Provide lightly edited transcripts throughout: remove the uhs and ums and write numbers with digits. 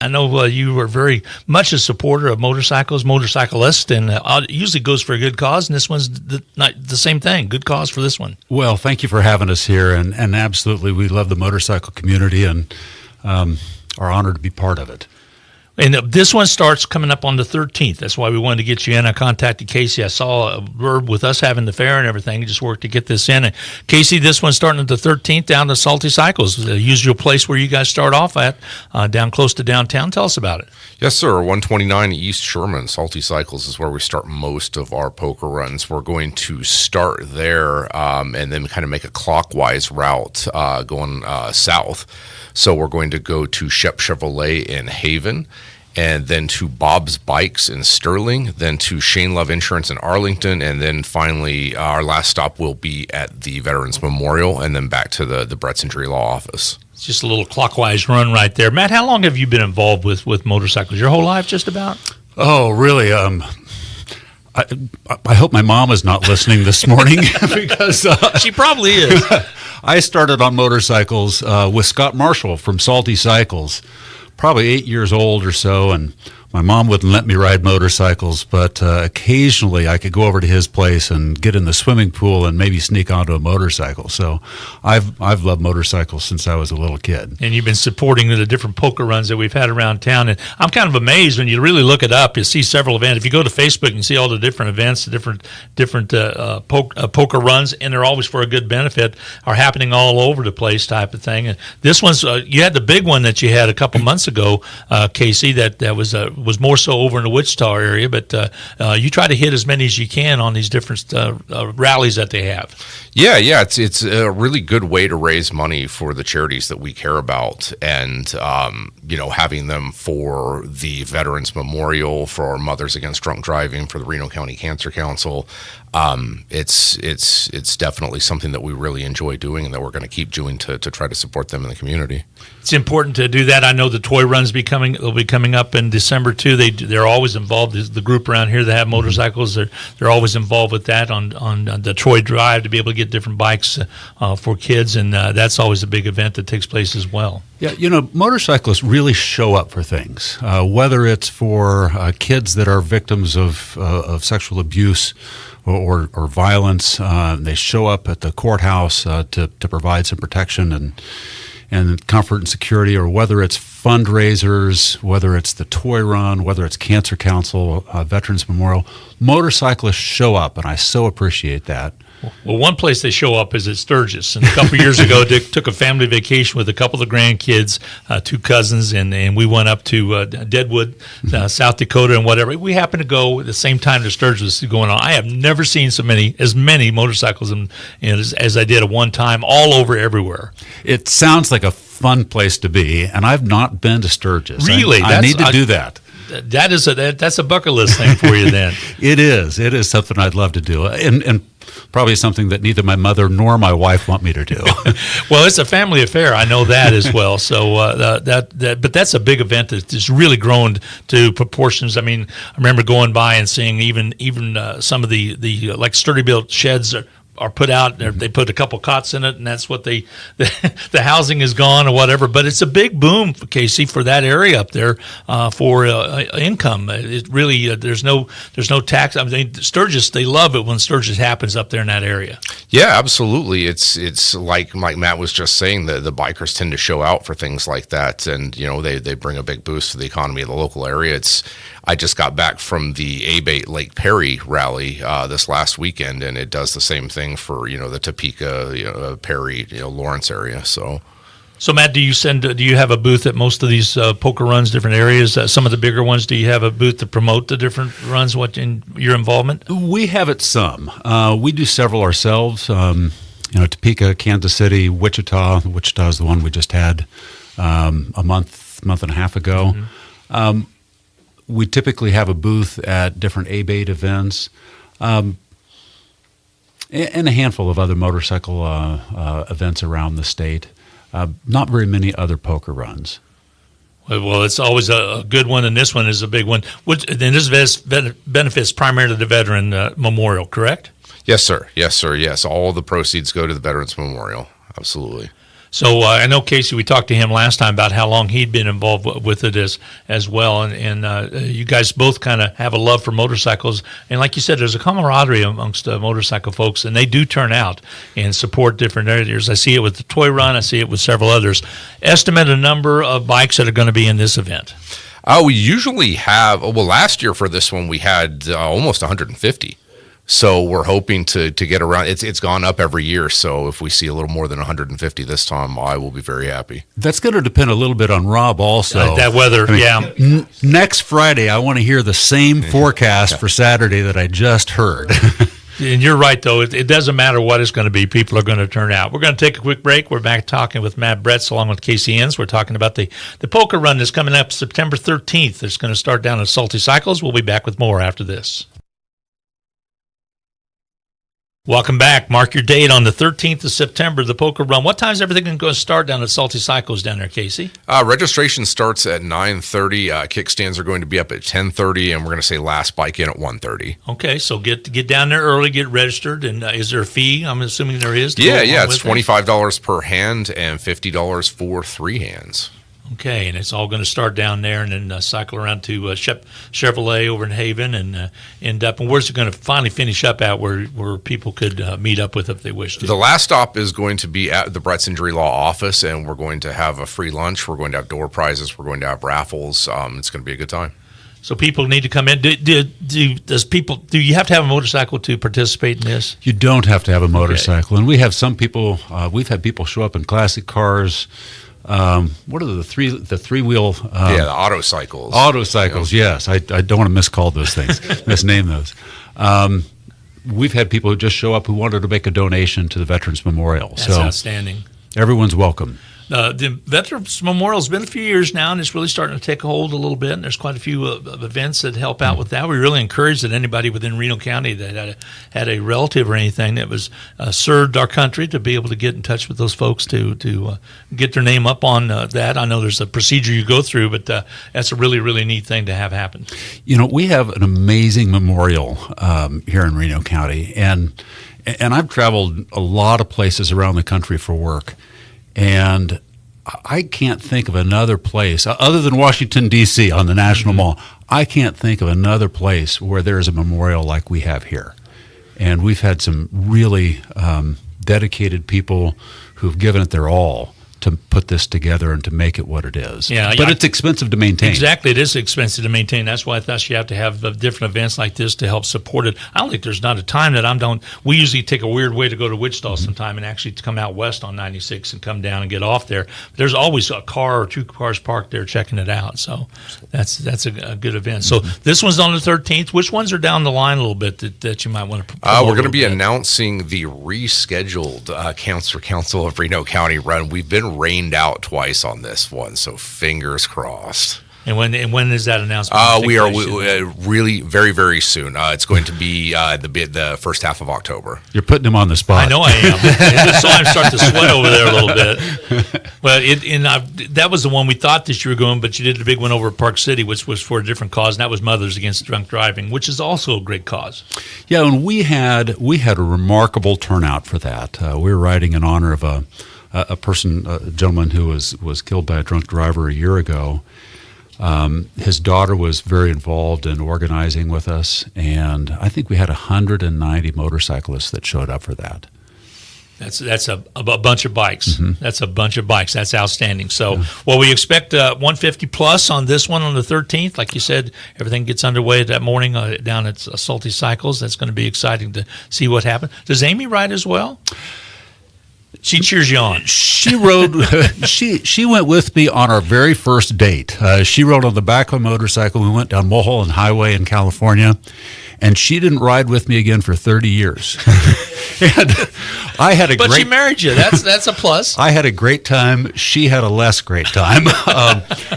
I know you were very much a supporter of motorcycles, motorcyclists, and it usually goes for a good cause, and this one's not the same thing. Good cause for this one. Well, thank you for having us here, and absolutely, we love the motorcycle community and are honored to be part of it. And this one starts coming up on the 13th. That's why we wanted to get you in. I contacted Casey. I saw a verb with us having the fair and everything. Just worked to get this in. And Casey, this one's starting at the 13th down to Salty Cycles, the usual place where you guys start off at, down close to downtown. Tell us about it. Yes, sir. 129 East Sherman. Salty Cycles is where we start most of our poker runs. We're going to start there and then kind of make a clockwise route going south. So we're going to go to Shep Chevrolet in Haven, and then to Bob's Bikes in Sterling, then to Shane Love Insurance in Arlington, and then finally our last stop will be at the Veterans Memorial, and then back to the Bretz Injury Law Office. It's just a little clockwise run right there. Matt, how long have you been involved with motorcycles? Your whole life, just about? Oh, really? I hope my mom is not listening this morning because she probably is. I started on motorcycles with Scott Marshall from Salty Cycles, probably 8 years old or so, and my mom wouldn't let me ride motorcycles, but occasionally I could go over to his place and get in the swimming pool and maybe sneak onto a motorcycle. So I've loved motorcycles since I was a little kid. And you've been supporting the different poker runs that we've had around town. And I'm kind of amazed when you really look it up. You see several events. If you go to Facebook, you can see all the different events, the different poker runs, and they're always for a good benefit, are happening all over the place type of thing. And this one's you had the big one that you had a couple months ago, Casey, that was more so over in the Wichita area, but you try to hit as many as you can on these different rallies that they have. Yeah, it's a really good way to raise money for the charities that we care about, and having them for the Veterans Memorial, for Mothers Against Drunk Driving, for the Reno County Cancer Council. It's definitely something that we really enjoy doing, and that we're going to keep doing to try to support them in the community. It's important to do that. I know the toy runs will be coming up in December too. They're always involved. The group around here that have motorcycles, they're always involved with that on the Troy Drive to be able to get different bikes for kids, and that's always a big event that takes place as well. Yeah, motorcyclists really show up for things, whether it's for kids that are victims of sexual abuse or violence. They show up at the courthouse to provide some protection and comfort and security, or whether it's fundraisers, whether it's the toy run, whether it's Cancer Council, Veterans Memorial. Motorcyclists show up, and I so appreciate that. Well, one place they show up is at Sturgis. And a couple of years ago, Dick took a family vacation with a couple of grandkids, two cousins, and we went up to Deadwood, South Dakota, and whatever. We happened to go at the same time that Sturgis was going on. I have never seen as many motorcycles as I did at one time, all over everywhere. It sounds like a fun place to be, and I've not been to Sturgis. Really? I need to do that. That's a bucket list thing for you then. It is something I'd love to do, and probably something that neither my mother nor my wife want me to do. Well, it's a family affair. I know that as well. So but that's a big event that's really grown to proportions. I mean, I remember going by and seeing even some of the like sturdy built sheds are put out. They put a couple cots in it, and that's what the housing is gone or whatever. But it's a big boom, Casey, for that area up there for income. It really there's no tax. I mean, Sturgis, they love it when Sturgis happens up there in that area. Yeah, absolutely. It's like Matt was just saying, the bikers tend to show out for things like that, and they bring a big boost to the economy of the local area. I just got back from the ABATE Lake Perry rally this last weekend, and it does the same thing for the Topeka, Perry, Lawrence area. So Matt, do you have a booth at most of these poker runs, different areas? Some of the bigger ones, do you have a booth to promote the different runs? What in your involvement? We have it some. We do several ourselves. Topeka, Kansas City, Wichita. Wichita is the one we just had a month and a half ago. Mm-hmm. We typically have a booth at different ABATE events, and a handful of other motorcycle events around the state. Not very many other poker runs. Well, it's always a good one, and this one is a big one. And this benefits primarily the Veteran Memorial, correct? Yes, sir. Yes, sir. Yes, all the proceeds go to the Veterans Memorial. Absolutely. So I know, Casey, we talked to him last time about how long he'd been involved with it as well. And you guys both kind of have a love for motorcycles. And like you said, there's a camaraderie amongst motorcycle folks, and they do turn out and support different areas. I see it with the Toy Run. I see it with several others. Estimate a number of bikes that are going to be in this event. We usually have, last year for this one, we had almost 150. So we're hoping to get around. It's gone up every year. So if we see a little more than 150 this time, I will be very happy. That's going to depend a little bit on Rob also. That weather, Next Friday, I want to hear the same forecast for Saturday that I just heard. And you're right, though. It doesn't matter what it's going to be. People are going to turn out. We're going to take a quick break. We're back talking with Matt Bretz along with Casey Ensz. We're talking about the poker run that's coming up September 13th. It's going to start down at Salty Cycles. We'll be back with more after this. Welcome back. Mark your date on the 13th of September, the poker run. What time is everything going to start down at Salty Cycles down there, Casey? Registration starts at 9:30. Kickstands are going to be up at 10:30, and we're going to say last bike in at 1:30. Okay, so get down there early, get registered, and is there a fee? I'm assuming there is. Yeah, it's $25 per hand and $50 for 3 hands. Okay, and it's all going to start down there and then cycle around to Chevrolet over in Haven and end up. And where's it going to finally finish up at where people could meet up with if they wish to? The last stop is going to be at the Bretz Injury Law office, and we're going to have a free lunch. We're going to have door prizes. We're going to have raffles. It's going to be a good time. So people need to come in. Do you have to have a motorcycle to participate in this? You don't have to have a motorcycle. Okay. And we have some people, we've had people show up in classic cars. What are the three-wheel? The auto cycles. Auto cycles, yes. I don't want to miscall those things, misname those. We've had people who just show up who wanted to make a donation to the Veterans Memorial. That's outstanding. Everyone's welcome. The Veterans Memorial has been a few years now, and it's really starting to take a hold a little bit. And there's quite a few events that help out with that. We really encourage that anybody within Reno County that had a relative or anything that was served our country to be able to get in touch with those folks to get their name up on that. I know there's a procedure you go through, but that's a really, really neat thing to have happen. We have an amazing memorial here in Reno County, and I've traveled a lot of places around the country for work. And I can't think of another place, other than Washington, D.C. on the National Mall, I can't think of another place where there's a memorial like we have here. And we've had some really dedicated people who've given it their all to put this together and to make it what it is. Yeah, but it's expensive to maintain. Exactly. It is expensive to maintain. That's why I thought you have to have different events like this to help support it. I don't think there's not a time that we usually take a weird way to go to Wichita sometime and actually to come out west on 96 and come down and get off there. But there's always a car or 2 cars parked there checking it out. So that's a good event. So this one's on the 13th. Which ones are down the line a little bit that you might want to promote? We're going to be announcing the rescheduled Council of Reno County run. We've been rained out twice on this one, so fingers crossed. And when is that announcement? We are really very, very soon. It's going to be the first half of October. You're putting him on the spot. I know I am. I just saw him start to sweat over there a little bit. But that was the one we thought that you were going, but you did the big one over at Park City, which was for a different cause, and that was Mothers Against Drunk Driving, which is also a great cause. Yeah, and we had a remarkable turnout for that. We were riding in honor of a gentleman who was killed by a drunk driver a year ago. His daughter was very involved in organizing with us, and I think we had 190 motorcyclists that showed up for that. That's a bunch of bikes. Mm-hmm. That's a bunch of bikes. That's outstanding. So, we expect 150 plus on this one on the 13th. Like you said, everything gets underway that morning down at Salty Cycles. That's going to be exciting to see what happens. Does Amy ride as well? She cheers you on. She rode. She went with me on our very first date. She rode on the back of a motorcycle. We went down Mulholland Highway in California, and she didn't ride with me again for 30 years. And I had But she married you. That's a plus. I had a great time. She had a less great time.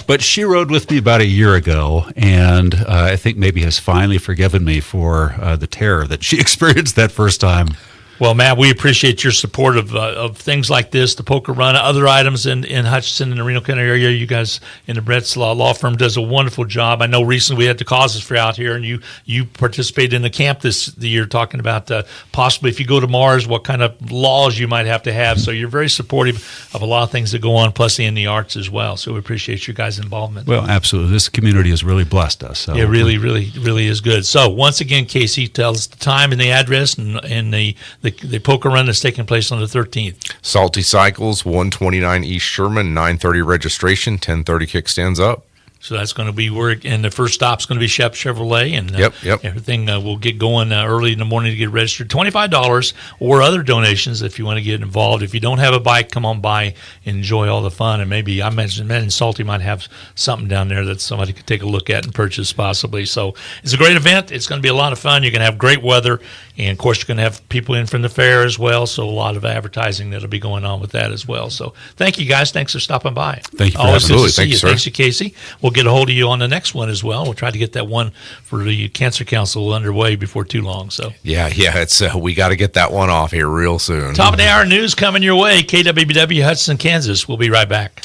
But she rode with me about a year ago, and I think maybe has finally forgiven me for the terror that she experienced that first time. Well, Matt, we appreciate your support of things like this, the poker run, other items in Hutchinson and the Reno County area. You guys in the Bretz law firm does a wonderful job. I know recently we had the Causes Fair out here, and you participated in the camp the year talking about possibly if you go to Mars, what kind of laws you might have to have. So you're very supportive of a lot of things that go on, plus in the arts as well. So we appreciate your guys' involvement. Well, absolutely. This community has really blessed us. So it really is good. So once again, Casey, tell us the time and the address and the poker run that's taking place on the 13th. Salty Cycles, 129 East Sherman, 9:30 registration, 10:30 kickstands up. So that's going to be work, and the first stop's going to be Shep Chevrolet, and Yep. everything will get going early in the morning to get registered. $25 or other donations if you want to get involved. If you don't have a bike, come on by and enjoy all the fun. And maybe I mentioned Salty might have something down there that somebody could take a look at and purchase possibly. So it's a great event. It's going to be a lot of fun. You're going to have great weather, and of course you're going to have people in from the fair as well. So a lot of advertising that'll be going on with that as well. So thank you guys. Thanks for stopping by. Thank you for Always having good us. to see Thank you, you. sir. Thanks to Casey. We'll get a hold of you on the next one as well. We'll try to get that one for the Cancer Council underway before too long. So Yeah, it's we got to get that one off here real soon. top of the hour news coming your way. KWBW Hudson, Kansas. We'll be right back.